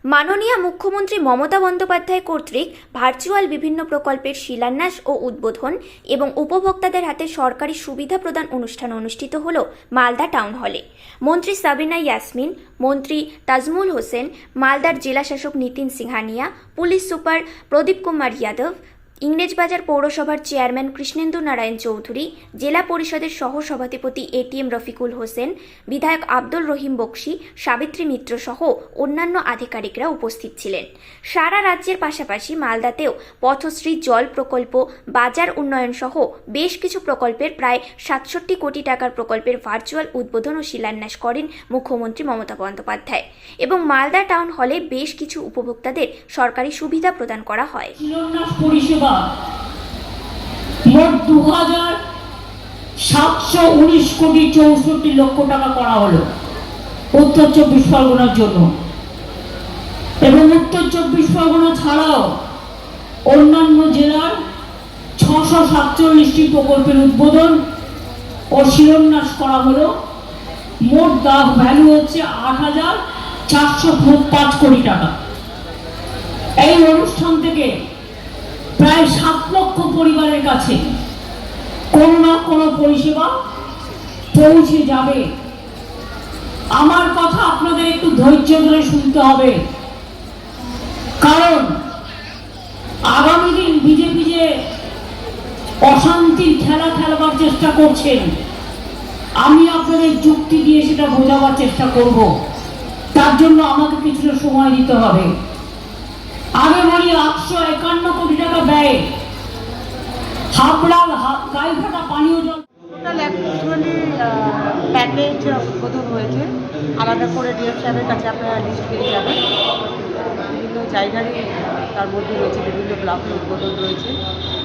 মাননীয় মুখ্যমন্ত্রী মমতা বন্দ্যোপাধ্যায় কর্তৃক ভার্চুয়াল বিভিন্ন প্রকল্পের শিলান্যাস ও উদ্বোধন এবং উপভোক্তাদের হাতে সরকারি সুবিধা প্রদান অনুষ্ঠান অনুষ্ঠিত হল মালদা টাউন হলে। মন্ত্রী সাবিনা ইয়াসমিন, মন্ত্রী তাজমুল হোসেন, মালদার জেলাশাসক নিতিন সিংহানিয়া, পুলিশ সুপার প্রদীপ কুমার যাদব, ইংরেজবাজার পৌরসভার চেয়ারম্যান কৃষ্ণেন্দু নারায়ণ চৌধুরী, জেলা পরিষদের সহ সভাধিপতি এটিএম রফিকুল হোসেন, বিধায়ক আব্দুল রহিম বক্সি, সাবিত্রী মিত্র সহ অন্যান্য আধিকারিকরা উপস্থিত ছিলেন। সারা রাজ্যের পাশাপাশি মালদাতেও পথশ্রী জল প্রকল্প, বাজার উন্নয়ন সহ বেশ কিছু প্রকল্পের প্রায় ৬৭ কোটি টাকার প্রকল্পের ভার্চুয়াল উদ্বোধন ও শিলান্যাস করেন মুখ্যমন্ত্রী মমতা বন্দ্যোপাধ্যায় এবং মালদা টাউন হলে বেশ কিছু উপভোক্তাদের সরকারি সুবিধা প্রদান করা হয়। মোট ২,৭১৯ কোটি ৬৪ লক্ষ টাকা করা হলো উত্তর চব্বিশ পরগনার জন্য, এবং উত্তর চব্বিশ পরগনা ছাড়াও অন্যান্য জেলার ৬৪৭টি প্রকল্পের উদ্বোধন ও শিলান্যাস করা হলো। মোট ভ্যালু হচ্ছে ৮,৪০৫ কোটি টাকা। এই অনুষ্ঠান থেকে প্রায় ৭ লক্ষ পরিবারের কাছে কোনো না কোনো পরিষেবা পৌঁছে যাবে। আমার কথা আপনাদের একটু ধৈর্য ধরে শুনতে হবে, কারণ আগামী দিন বিজেপি যে অশান্তির খেলা খেলবার চেষ্টা করছেন, আমি আপনাদের যুক্তি দিয়ে সেটা বোঝাবার চেষ্টা করব। তার জন্য আমাকে কিছুটা সময় দিতে হবে। আগে বলি ৮৫১ কোটি টাকা ব্যয় হাবড়া গাইঘাটা পানীয় জল অ্যাকচুয়ালি প্যাকেজ উদ্বোধন হয়েছে। আলাদা করে ডিএম সাহেবের কাছে আপনারা লিস্ট পেয়ে যাবেন। বিভিন্ন জায়গারই তার মধ্যে রয়েছে, বিভিন্ন ব্লকের উদ্বোধন রয়েছে।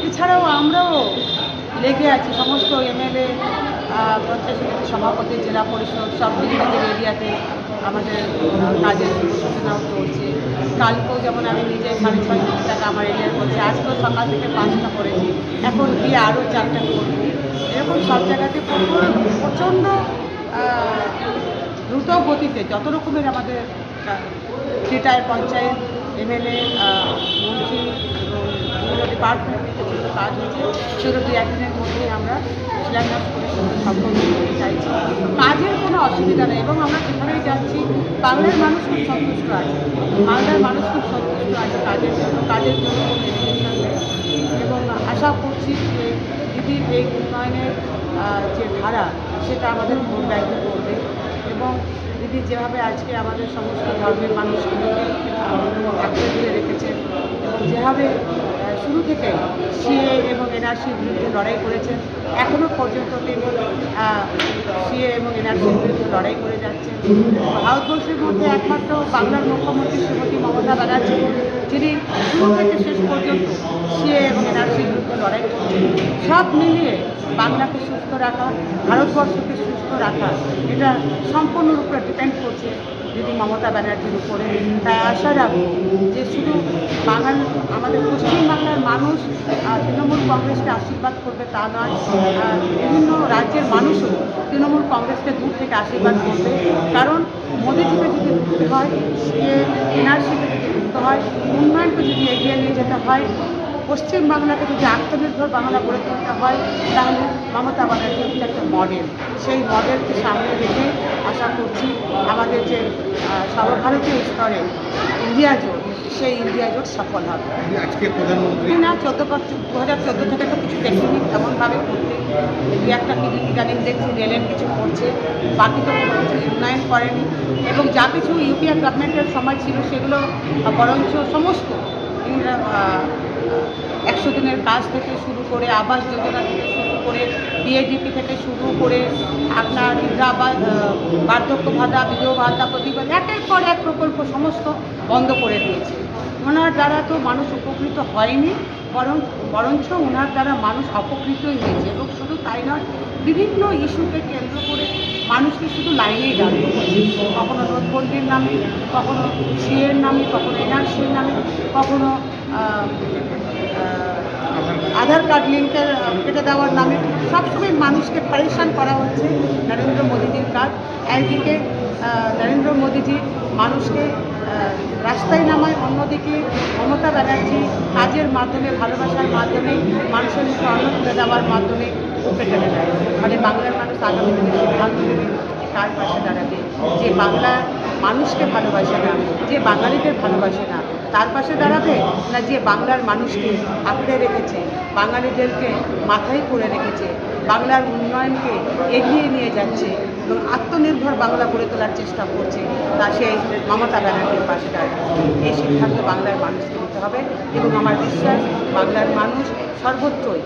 এছাড়াও আমরাও লেগে আছি, সমস্ত এমএলএ, পঞ্চায়েত সমিতি সভাপতি, জেলা পরিষদ সব নিজের নিজের এরিয়াতে আমাদের কাজের সূচনাও চলছে। কালকেও যেমন আমি নিজে ৬.৫ কোটি টাকা আমার এরিয়ার করছি, আজকেও সকাল থেকে 5টা করেছি, এখন গিয়ে আরও 4টা করবো। এরকম সব জায়গাতে প্রচণ্ড দ্রুত গতিতে যত রকমের আমাদের থিয়েটার, পঞ্চায়েত, এমএলএ, মন্ত্রী এবং বিভিন্ন ডিপার্টমেন্টে যেগুলো কাজ হয়েছে সেগুলো 2-1 দিনের মধ্যেই আমরা শিলান্যাস করে সম্পন্ন করতে চাইছি। কাজের কোনো অসুবিধা নেই এবং আমরা যেখানেই যাচ্ছি বাংলার মানুষ খুব সন্তুষ্ট আছে, মালদার মানুষ খুব সন্তুষ্ট আছে কাজের জন্য কোনো এডুকেশন নেই। এবং আশা করছি যে দিদির এই উন্নয়নের যে ধারা সেটা আমাদের ভোট ব্যাংকে পড়বে এবং দিদি যেভাবে আজকে আমাদের সমস্ত ধর্মের মানুষকে আঁকড়ে ধরে রেখেছেন এবং যেভাবে শুরু থেকে সিএ এবং এনআরসির বিরুদ্ধে লড়াই করেছেন, এখনও পর্যন্ত তিনি সিএ এবং এনআরসির বিরুদ্ধে লড়াই করে যাচ্ছেন। ভারতবর্ষের মধ্যে একমাত্র বাংলার মুখ্যমন্ত্রী শ্রীমতী মমতা ব্যানার্জি, যিনি শুরু থেকে শেষ পর্যন্ত সিএ এবং এনআরসির বিরুদ্ধে লড়াই করছেন। সব মিলিয়ে বাংলাকে সুস্থ রাখা, ভারতবর্ষকে সুস্থ রাখা, এটা সম্পূর্ণরূপে ডিপেন্ড করছে দিদি মমতা ব্যানার্জির উপরে। তাই আশা রাখবো যে শুধু আমাদের পশ্চিমবাংলার মানুষ তৃণমূল কংগ্রেসকে আশীর্বাদ করবে তা নয়, বিভিন্ন রাজ্যের মানুষও তৃণমূল কংগ্রেসকে দূর থেকে আশীর্বাদ করবে। কারণ মোদিজিকে যদি ঢুকতে হয়, এনআরসিকে যদি ঢুকতে হয়, উন্নয়নকে যদি এগিয়ে নিয়ে যেতে হয়, পশ্চিমবাংলাকে যদি আত্মনির্ভর বাংলা গড়ে তুলতে হয়, তাহলে মমতা ব্যানার্জি হচ্ছে একটা মডেল। সেই মডেলকে সামনে রেখে আশা করছি আমাদের যে সর্বভারতীয় স্তরে ইন্ডিয়া জোট, সেই ইন্ডিয়া জোট সফল হবে। আজকে প্রধানমন্ত্রী না 2014 থেকে তো কিছু দেখিনি তেমনভাবে করতে, একটা ইদানিং দেখছি রেলের কিছু করছে, বাকি তো কোনো কিছু উন্নয়ন করেনি। এবং যা কিছু ইউপিএ গভর্নমেন্টের সময় ছিল সেগুলো বরঞ্চ সমস্ত 100 দিনের কাজ থেকে শুরু করে, আবাস যোজনা থেকে শুরু করে, বিএডিপি থেকে শুরু করে আপনার বার্ধক্য ভাতা, বিধবা ভাতা, প্রতিবার একের পর এক প্রকল্প সমস্ত বন্ধ করে দিয়েছে। ওনার দ্বারা তো মানুষ উপকৃত হয়নি, বরঞ্চ ওনার দ্বারা মানুষ অপকৃতই হয়েছে। এবং শুধু তাই নয়, বিভিন্ন ইস্যুকে কেন্দ্র করে মানুষকে শুধু লাইনেই দাঁড়িয়ে করছে, কখনো নোটবন্দির নামে, কখনো সিএর নামে, কখনো এনআরসির নামে, কখনো আধার কার্ড লিঙ্কের কেটে দেওয়ার নামে। সবসময় মানুষকে পরেশান করা হচ্ছে নরেন্দ্র মোদীজির কাজ। একদিকে নরেন্দ্র মোদীজি মানুষকে রাস্তায় নামায়, অন্যদিকে মমতা ব্যানার্জি কাজের মাধ্যমে, ভালোবাসার মাধ্যমে, মানুষের মুখে অন্ন তুলে দেওয়ার মাধ্যমে উপরে টেনে দেয়। ফলে বাংলার মানুষ আগামী দিনে সিদ্ধান্ত নেবে যে কার পাশে দাঁড়াবে, যে বাংলার মানুষকে ভালোবাসে না, যে বাঙালিদের ভালোবাসে না তার পাশে দাঁড়াবে, না যে বাংলার মানুষকে আঁকড়ে রেখেছে, বাঙালিদেরকে মাথায় করে রেখেছে, বাংলার উন্নয়নকে এগিয়ে নিয়ে যাচ্ছে এবং আত্মনির্ভর বাংলা গড়ে তোলার চেষ্টা করছে, তা সেই মমতা ব্যানার্জির পাশে দাঁড়াবে। এই সিদ্ধান্ত বাংলার মানুষকে নিতে হবে এবং আমার বিশ্বাস বাংলার মানুষ সর্বত্রই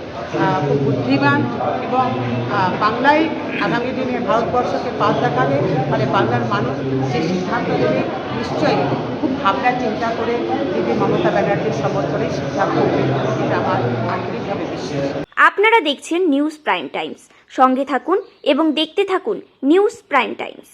খুব বুদ্ধিমান এবং বাংলায় আগামী দিনে ভারতবর্ষকে পথ দেখাবে। ফলে বাংলার মানুষ যে সিদ্ধান্ত নেবে নিশ্চয়ই খুব ভাবনা চিন্তা করে দিদি মমতা ব্যানার্জির সমর্থনে সিদ্ধান্ত নেবে, এটা আমার আন্তরিকভাবে বিশ্বাস। আপনারা দেখছেন নিউজ প্রাইম টাইমস। সঙ্গে থাকুন এবং দেখতে থাকুন নিউজ প্রাইম টাইমস।